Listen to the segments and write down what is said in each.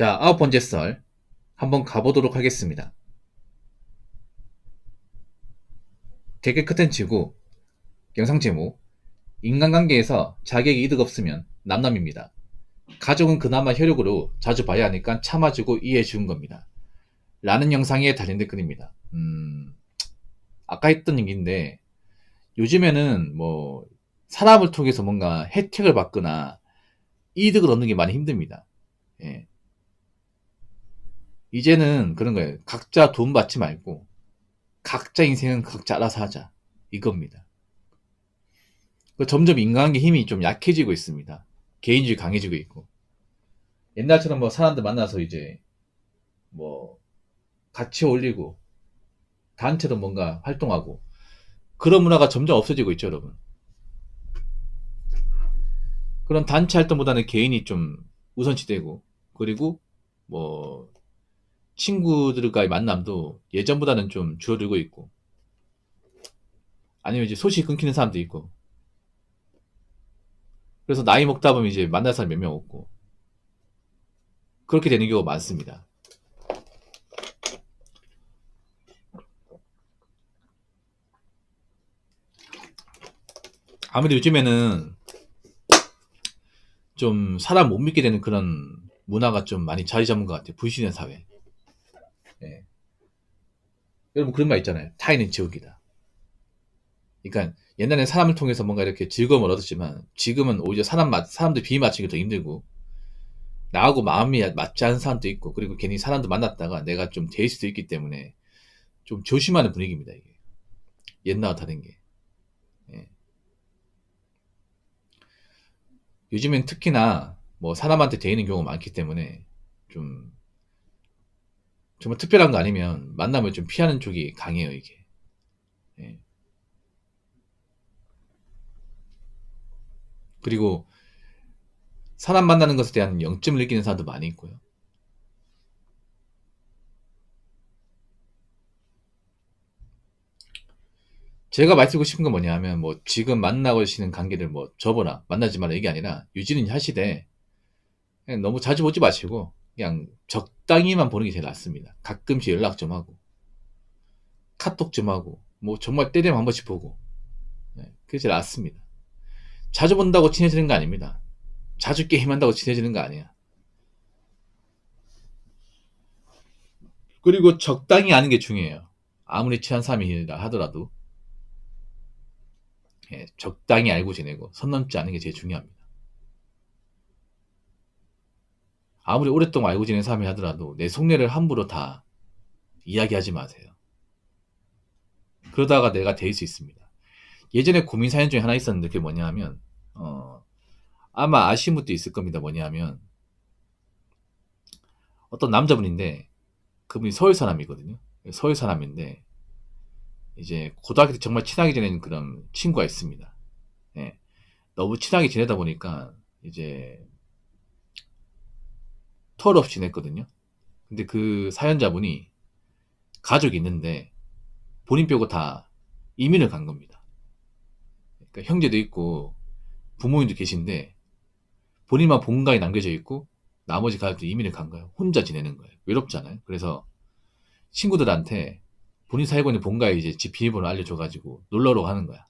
자, 9번째 썰 한번 가보도록 하겠습니다. 되게 컨텐츠고 영상 제목 인간관계에서 자기에게 이득 없으면 남남입니다. 가족은 그나마 혈육으로 자주 봐야 하니까 참아주고 이해해 주는 겁니다. 라는 영상에 달린 댓글입니다. 아까 했던 얘기인데 요즘에는 뭐 사람을 통해서 뭔가 혜택을 받거나 이득을 얻는 게 많이 힘듭니다. 예. 이제는 그런 거예요. 각자 돈 받지 말고 각자 인생은 각자 알아서 하자. 이겁니다. 점점 인간관계 힘이 좀 약해지고 있습니다. 개인주의 강해지고 있고. 옛날처럼 뭐 사람들 만나서 이제 뭐 같이 어울리고 단체로 뭔가 활동하고 그런 문화가 점점 없어지고 있죠, 여러분. 그런 단체 활동보다는 개인이 좀 우선시되고 그리고 뭐 친구들과의 만남도 예전보다는 좀 줄어들고 있고 아니면 이제 소식이 끊기는 사람도 있고 그래서 나이 먹다 보면 이제 만날 사람 몇 명 없고 그렇게 되는 경우가 많습니다. 아무래도 요즘에는 좀 사람 못 믿게 되는 그런 문화가 좀 많이 자리 잡은 것 같아요. 불신의 사회. 예. 여러분 그런 말 있잖아요. 타인은 지옥이다. 그러니까 옛날엔 사람을 통해서 뭔가 이렇게 즐거움을 얻었지만 지금은 오히려 사람들 비위 맞추기 더 힘들고 나하고 마음이 맞지 않은 사람도 있고 그리고 괜히 사람도 만났다가 내가 좀 될 수도 있기 때문에 좀 조심하는 분위기입니다. 이게 옛날과 다른 게. 예. 요즘엔 특히나 뭐 사람한테 데이는 경우가 많기 때문에 좀 정말 특별한 거 아니면 만나면 좀 피하는 쪽이 강해요 이게. 예. 그리고 사람 만나는 것에 대한 영점을 느끼는 사람도 많이 있고요. 제가 말씀드리고 싶은 건 뭐냐 하면 뭐 지금 만나고 계시는 관계를 뭐 접어라 만나지 마라 이게 아니라 유지는 하시되 그냥 너무 자주 보지 마시고 그냥 적당히만 보는 게 제일 낫습니다. 가끔씩 연락 좀 하고 카톡 좀 하고 뭐 정말 때 되면 한 번씩 보고 그게 제일 낫습니다. 자주 본다고 친해지는 거 아닙니다. 자주 게임한다고 친해지는 거 아니야. 그리고 적당히 아는 게 중요해요. 아무리 친한 사람이라 하더라도 적당히 알고 지내고 선 넘지 않는 게 제일 중요합니다. 아무리 오랫동안 알고 지낸 사람이 하더라도 내 속내를 함부로 다 이야기하지 마세요. 그러다가 내가 될 수 있습니다. 예전에 고민 사연 중에 하나 있었는데 그게 뭐냐 하면 아마 아시는 분도 있을 겁니다. 뭐냐 하면 어떤 남자분인데 그분이 서울 사람이거든요. 서울 사람인데 이제 고등학교 때 정말 친하게 지낸 그런 친구가 있습니다. 예. 너무 친하게 지내다 보니까 이제 털 없이 지냈거든요. 근데 그 사연자분이 가족이 있는데 본인 빼고 다 이민을 간 겁니다. 그러니까 형제도 있고 부모님도 계신데 본인만 본가에 남겨져 있고 나머지 가족도 이민을 간 거예요. 혼자 지내는 거예요. 외롭잖아요. 그래서 친구들한테 본인 살고 있는 본가에 이제 집 비밀번호 알려줘가지고 놀러로 가는 거야.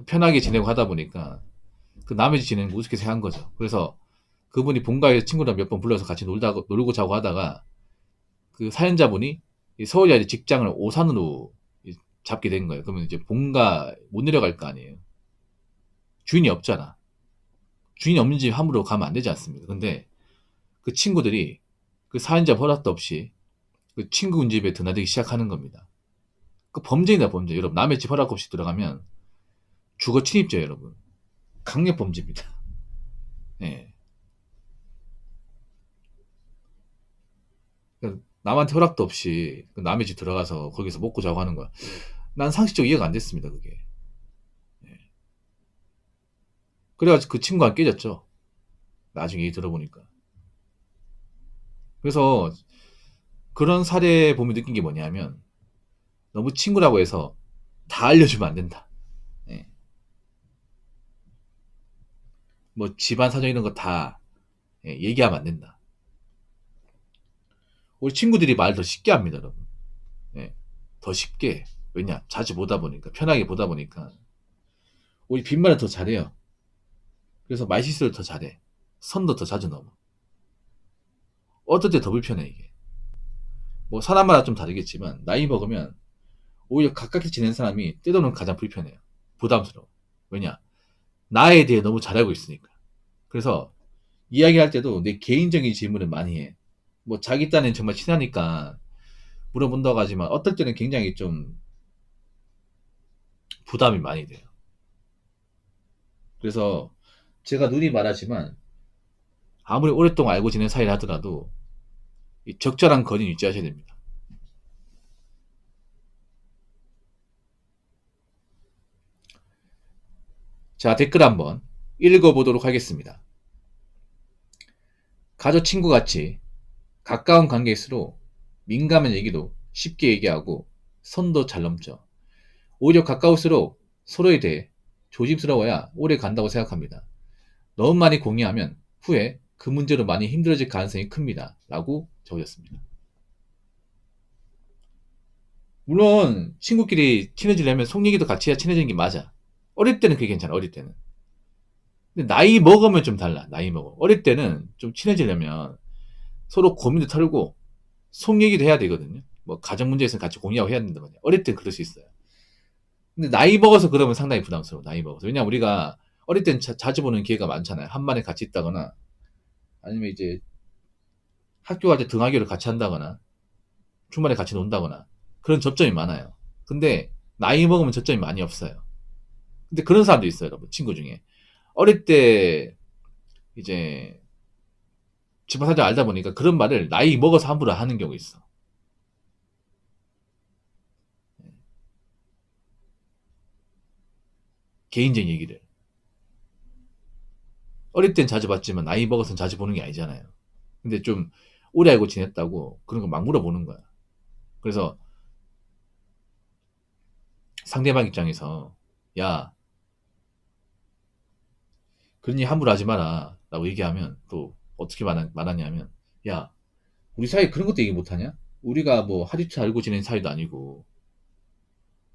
편하게 지내고 하다 보니까 그 남의 집 지내는 거 우습게 생각한 거죠. 그래서 그분이 본가에 친구랑 몇 번 불러서 같이 놀고 자고 하다가 그 사연자분이 서울에 이제 직장을 오산으로 잡게 된 거예요. 그러면 이제 본가 못 내려갈 거 아니에요. 주인이 없잖아. 주인이 없는 집 함부로 가면 안 되지 않습니까? 근데 그 친구들이 그 사연자 허락도 없이 그 친구 집에 드나들기 시작하는 겁니다. 그 범죄이다 범죄. 여러분 남의 집 허락 없이 들어가면 주거 침입죄 여러분. 강력 범죄입니다. 예. 그러니까 남한테 허락도 없이 그 남의 집 들어가서 거기서 먹고 자고 하는 거야. 난 상식적으로 이해가 안 됐습니다, 그게. 예. 그래가지고 그 친구가 깨졌죠. 나중에 얘기 들어보니까. 그래서 그런 사례 보면 느낀 게 뭐냐면 너무 친구라고 해서 다 알려주면 안 된다. 예. 뭐 집안 사정 이런 거 다 예, 얘기하면 안 된다. 우리 친구들이 말 더 쉽게 합니다, 여러분. 예, 더 쉽게. 왜냐? 자주 보다 보니까, 편하게 보다 보니까. 우리 빈말을 더 잘해요. 그래서 말실수를 더 잘해. 선도 더 자주 넘어. 어떨 때 더 불편해, 이게. 뭐, 사람마다 좀 다르겠지만, 나이 먹으면, 오히려 가깝게 지낸 사람이 때로는 가장 불편해요. 부담스러워. 왜냐? 나에 대해 너무 잘 알고 있으니까. 그래서, 이야기할 때도 내 개인적인 질문을 많이 해. 뭐, 자기 딴엔 정말 친하니까, 물어본다고 하지만, 어떨 때는 굉장히 좀, 부담이 많이 돼요. 그래서, 제가 눈이 말하지만, 아무리 오랫동안 알고 지낸 사이를 하더라도, 이 적절한 거리는 유지하셔야 됩니다. 자, 댓글 한번 읽어보도록 하겠습니다. 가족 친구같이 가까운 관계일수록 민감한 얘기도 쉽게 얘기하고 선도 잘 넘죠. 오히려 가까울수록 서로에 대해 조심스러워야 오래 간다고 생각합니다. 너무 많이 공유하면 후에 그 문제로 많이 힘들어질 가능성이 큽니다. 라고 적으셨습니다. 물론 친구끼리 친해지려면 속 얘기도 같이 해야 친해지는 게 맞아. 어릴 때는 그게 괜찮아. 어릴 때는. 근데 나이 먹으면 좀 달라. 나이 먹어. 어릴 때는 좀 친해지려면 서로 고민도 털고 속 얘기도 해야 되거든요. 뭐 가정 문제 있으면 같이 공유하고 해야 된단 말이야. 어릴 땐 그럴 수 있어요. 근데 나이 먹어서 그러면 상당히 부담스러워. 나이 먹어서. 왜냐면 우리가 어릴 땐 자주 보는 기회가 많잖아요. 한 반에 같이 있다거나 아니면 이제 학교 갈 때 등하교를 같이 한다거나 주말에 같이 논다거나 그런 접점이 많아요. 근데 나이 먹으면 접점이 많이 없어요. 근데 그런 사람도 있어요, 여러분. 친구 중에. 어릴 때 이제 집안 사정 알다 보니까 그런 말을 나이 먹어서 함부로 하는 경우 있어. 개인적인 얘기를. 어릴 땐 자주 봤지만 나이 먹어서는 자주 보는 게 아니잖아요. 근데 좀 오래 알고 지냈다고 그런 거 막 물어보는 거야. 그래서 상대방 입장에서 야, 그런 얘기 함부로 하지 마라 라고 얘기하면 또 어떻게 말하냐면 야, 우리 사이 그런 것도 얘기 못하냐? 우리가 뭐 하루치 알고 지낸 사이도 아니고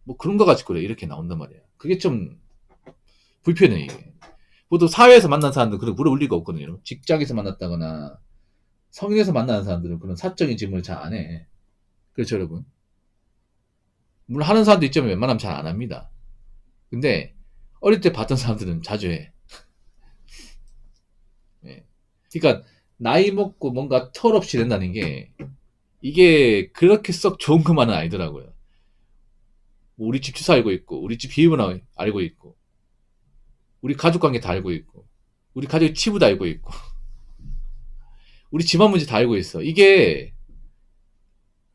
뭐 그런 거 가지고 그래 이렇게 나온단 말이야. 그게 좀 불편해 이게. 보통 사회에서 만난 사람들 그런 물어볼 리가 없거든요. 직장에서 만났다거나 성인에서 만나는 사람들은 그런 사적인 질문을 잘 안 해. 그렇죠, 여러분? 물론 하는 사람도 있지만 웬만하면 잘 안 합니다. 근데 어릴 때 봤던 사람들은 자주 해. 예. 그러니까 나이 먹고 뭔가 털없이 된다는 게 이게 그렇게 썩 좋은 것만은 아니더라고요. 뭐 우리 집 주소 알고 있고 우리 집 비밀번호 알고 있고 우리 가족 관계 다 알고 있고 우리 가족 치부도 알고 있고 우리 집안 문제 다 알고 있어. 이게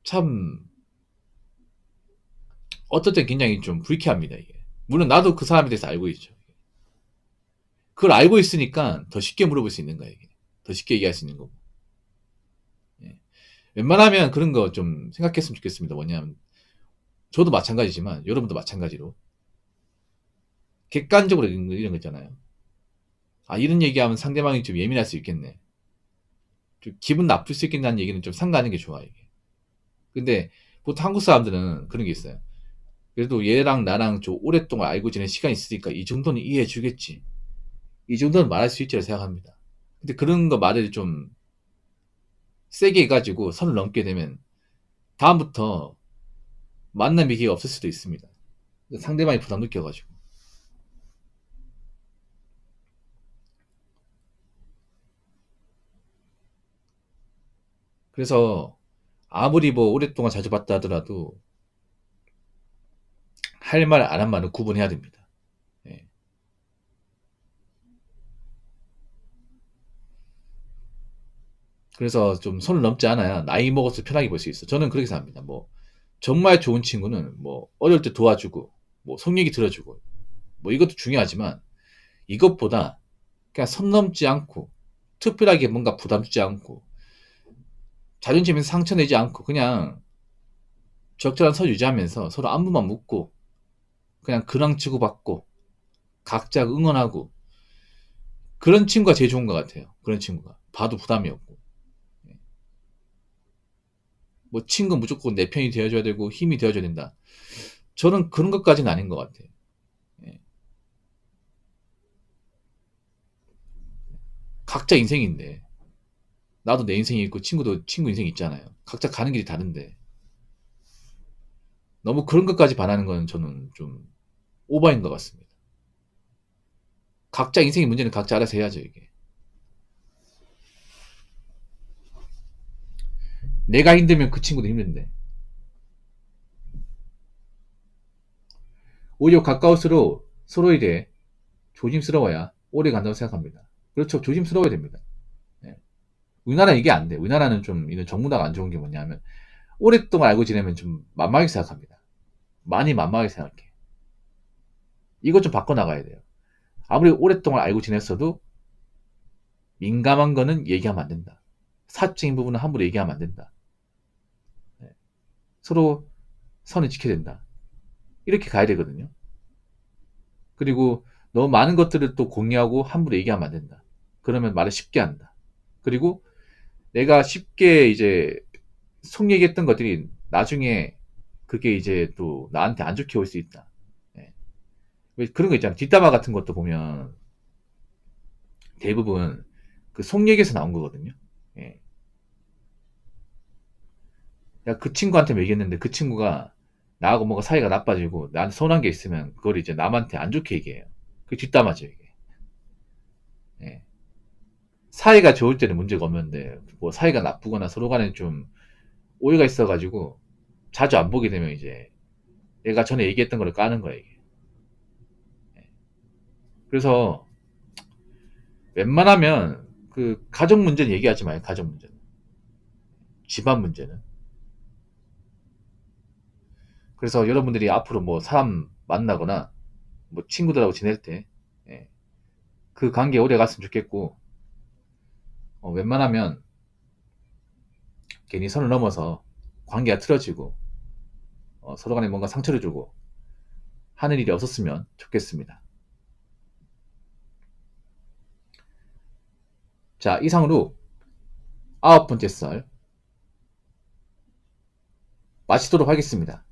참 어떨 땐 굉장히 좀 불쾌합니다. 이게. 물론 나도 그 사람에 대해서 알고 있죠. 그걸 알고 있으니까 더 쉽게 물어볼 수 있는 거야. 이게. 더 쉽게 얘기할 수 있는 거고. 예. 웬만하면 그런 거 좀 생각했으면 좋겠습니다. 뭐냐면 저도 마찬가지지만 여러분도 마찬가지로 객관적으로 이런 거 있잖아요. 아, 이런 얘기하면 상대방이 좀 예민할 수 있겠네. 좀 기분 나쁠 수 있겠다는 얘기는 좀 삼가하는 게 좋아, 이게. 근데 보통 한국 사람들은 그런 게 있어요. 그래도 얘랑 나랑 좀 오랫동안 알고 지낸 시간이 있으니까 이 정도는 이해해 주겠지. 이 정도는 말할 수 있지라 생각합니다. 근데 그런 거 말을 좀 세게 해가지고 선을 넘게 되면 다음부터 만남의 기회가 없을 수도 있습니다. 상대방이 부담 느껴가지고. 그래서 아무리 뭐 오랫동안 자주 봤다 하더라도 할 말, 안 한 말은 구분해야 됩니다. 예. 그래서 좀 선을 넘지 않아야 나이 먹어서 편하게 볼 수 있어. 저는 그렇게 생각합니다. 뭐 정말 좋은 친구는 뭐 어릴 때 도와주고 뭐 속 얘기 들어주고 뭐 이것도 중요하지만 이것보다 그냥 선 넘지 않고 특별하게 뭔가 부담 주지 않고 자존심에 상처 내지 않고 그냥 적절한 선 유지하면서 서로 안부만 묻고 그냥 근황 치고받고 각자 응원하고 그런 친구가 제일 좋은 것 같아요. 그런 친구가 봐도 부담이 없고. 뭐 친구 무조건 내 편이 되어줘야 되고 힘이 되어줘야 된다. 저는 그런 것까지는 아닌 것 같아요. 예. 각자 인생인데 나도 내 인생이 있고 친구도 친구 인생이 있잖아요. 각자 가는 길이 다른데 너무 그런 것까지 바라는 건 저는 좀 오버인 것 같습니다. 각자 인생의 문제는 각자 알아서 해야죠, 이게. 내가 힘들면 그 친구도 힘든데. 오히려 가까울수록 서로에 대해 조심스러워야 오래 간다고 생각합니다. 그렇죠. 조심스러워야 됩니다. 예. 우리나라는 이게 안 돼. 우리나라는 좀 이런 정문화가 안 좋은 게 뭐냐면 오랫동안 알고 지내면 좀 만만하게 생각합니다. 많이 만만하게 생각해. 이것 좀 바꿔나가야 돼요. 아무리 오랫동안 알고 지냈어도 민감한 거는 얘기하면 안 된다. 사적인 부분은 함부로 얘기하면 안 된다. 예. 서로 선을 지켜야 된다. 이렇게 가야 되거든요. 그리고 너무 많은 것들을 또 공유하고 함부로 얘기하면 안 된다. 그러면 말을 쉽게 한다. 그리고 내가 쉽게 이제 속 얘기했던 것들이 나중에 그게 이제 또 나한테 안 좋게 올 수 있다. 예. 왜 그런 거 있잖아. 뒷담화 같은 것도 보면 대부분 그 속 얘기에서 나온 거거든요. 예. 내가 그 친구한테 얘기했는데 그 친구가 나하고 뭔가 사이가 나빠지고 나한테 서운한 게 있으면 그걸 이제 남한테 안 좋게 얘기해요. 그 뒷담화죠, 이게. 예. 사이가 좋을 때는 문제가 없는데 뭐 사이가 나쁘거나 서로 간에 좀 오해가 있어가지고 자주 안 보게 되면 이제 내가 전에 얘기했던 거를 까는 거야, 이게. 예. 그래서 웬만하면 그 가족 문제는 얘기하지 마요. 가족 문제는. 집안 문제는. 그래서 여러분들이 앞으로 뭐 사람 만나거나 뭐 친구들하고 지낼 때 예, 그 관계 오래 갔으면 좋겠고 웬만하면 괜히 선을 넘어서 관계가 틀어지고 서로 간에 뭔가 상처를 주고 하는 일이 없었으면 좋겠습니다. 자, 이상으로 9번째 썰 마치도록 하겠습니다.